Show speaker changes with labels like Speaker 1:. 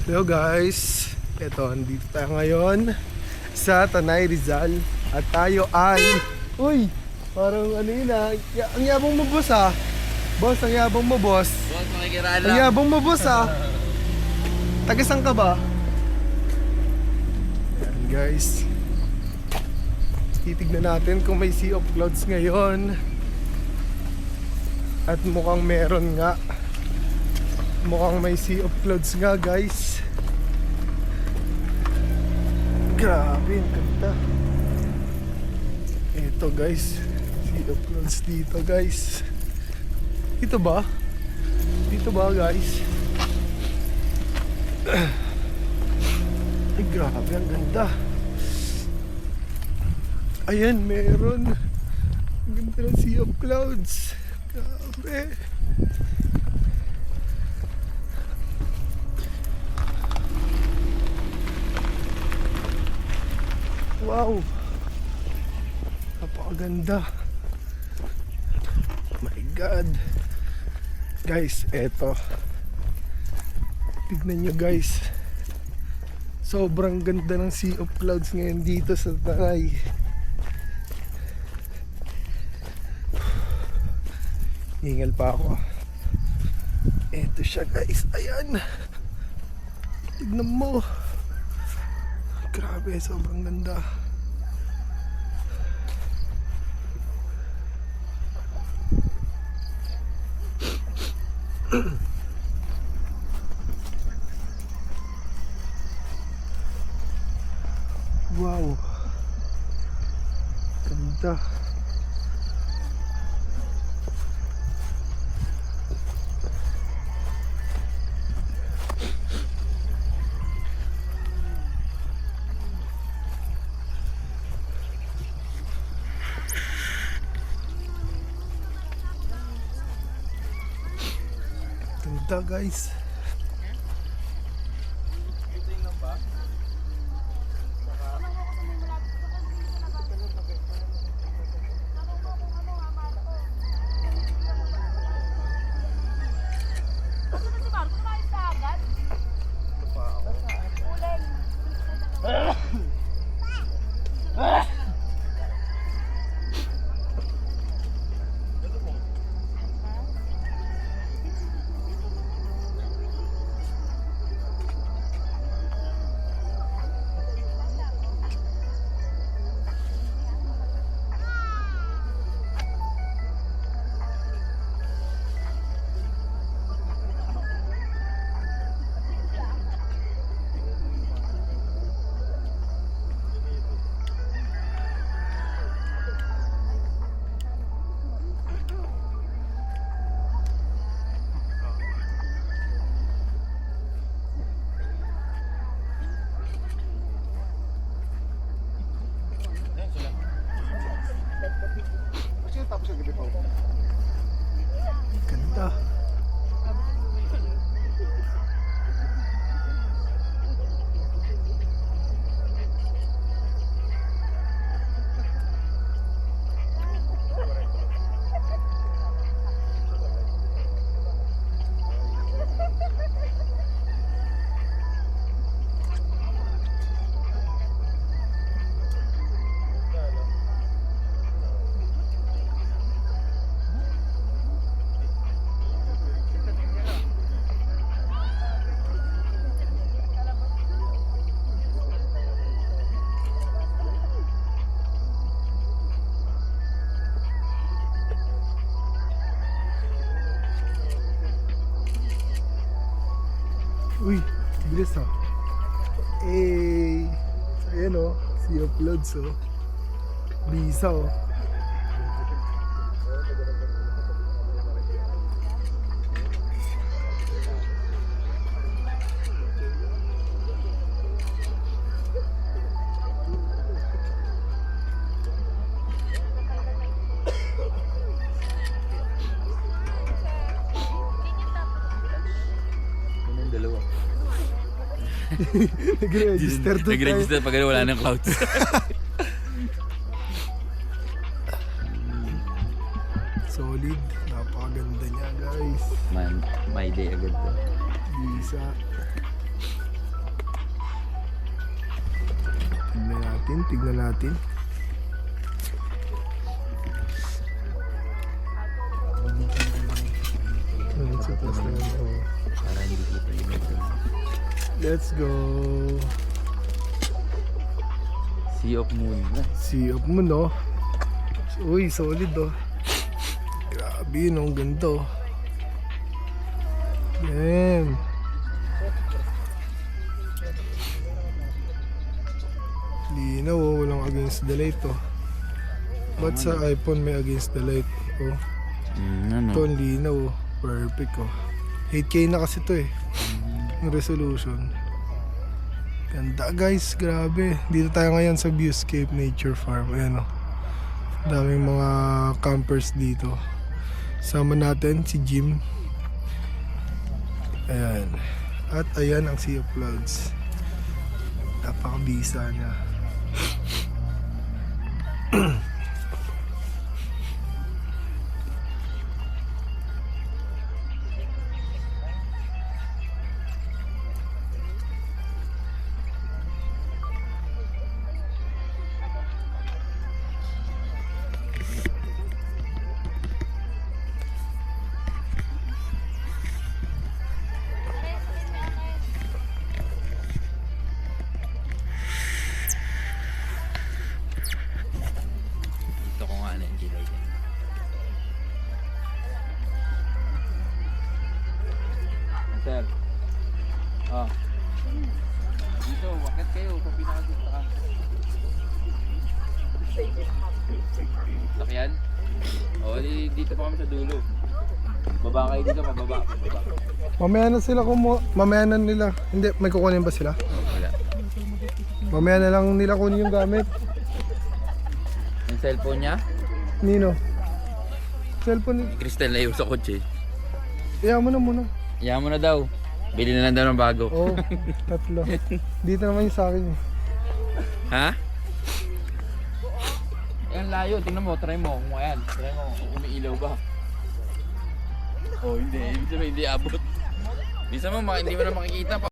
Speaker 1: Hello guys, eto, andito tayo ngayon sa Tanay Rizal. At tayo ay... Uy, parang ano yun ah. Ang yabang mo boss ah. Boss, ang yabang mo boss.
Speaker 2: Boss, makikiraan
Speaker 1: Ang
Speaker 2: lang.
Speaker 1: yabang mo boss ah. Taga-saan ka ba? Ayan guys. Titignan natin kung may sea of clouds ngayon. At mukhang meron nga. Mukhang may sea of clouds nga guys. Grabe, ang ganda. Ito guys, sea of clouds dito guys. Dito ba? Dito ba guys? Ay grabe, ang ganda. Ayan, meron. Ang ganda ng sea of clouds. Grabe. Wow. Napakaganda. My God. Guys, eto. Tignan nyo guys. Sobrang ganda ng sea of clouds ngayon dito sa Tanay. Hingal pa ako. Eto siya guys. Ayan. Tignan mo. Grabe, sobrang ganda. Wow. Ganda. Ganda guys. Ganda. Uy, bilis ah. Eh, ayan oh, sea of clouds oh. Bisa oh.
Speaker 2: Dalawa.
Speaker 1: Nag-register to tayo.
Speaker 2: Nag-register pag wala ng clouds.
Speaker 1: Solid. Napakaganda niya guys.
Speaker 2: Man, my day agad to.
Speaker 1: Bisa. natin. Tignan natin. Sa taas na yan, oh.
Speaker 2: Para hindi kita yun.
Speaker 1: Let's go.
Speaker 2: Sea of Moon.
Speaker 1: Sea of Moon, no? Uy, solid, oh. Grabe yun, ang ganda, oh. Damn. Linaw, oh. Walang against the light, oh. Ba't sa iPhone may against the light? Oh.
Speaker 2: Ano?
Speaker 1: Ito, ang linaw, oh. Perfect, oh. 8K na kasi to, eh. Yung resolution. Ganda, guys. Grabe. Dito tayo ngayon sa Viewscape Nature Farm. Ayan, oh. Daming mga campers dito. Sama natin si Jim. Ayan. At ayan ang Sea of Clouds. Napakabisa niya.
Speaker 2: Dito ko nga na yung kilay dyan. Sir. Ah. Dito, wakit kayo. Kung pinakagusta ka. Sakyan? O, dito pa kami sa dulo. Baba kayo dito, pababa.
Speaker 1: Mamaya na sila mamaya na nila. Hindi, may kukunin ba sila?
Speaker 2: Wala.
Speaker 1: Mamaya na lang nila kunin yung gamit.
Speaker 2: Yung cellphone niya?
Speaker 1: Nino. Cellphone.
Speaker 2: Crystal na yung sa kotse.
Speaker 1: Iyan mo na muna.
Speaker 2: Iyan mo na daw. Bili na lang daw ng bago.
Speaker 1: Oo, tatlo. Dito naman yung sa akin. Eh.
Speaker 2: Ha? Ayan layo, tingnan mo, try mo kung ayan. Try mo kung umiilaw ba. Oh, hindi. Ibig sabihin, hindi abot. Bisa mo, hindi mo na makikita.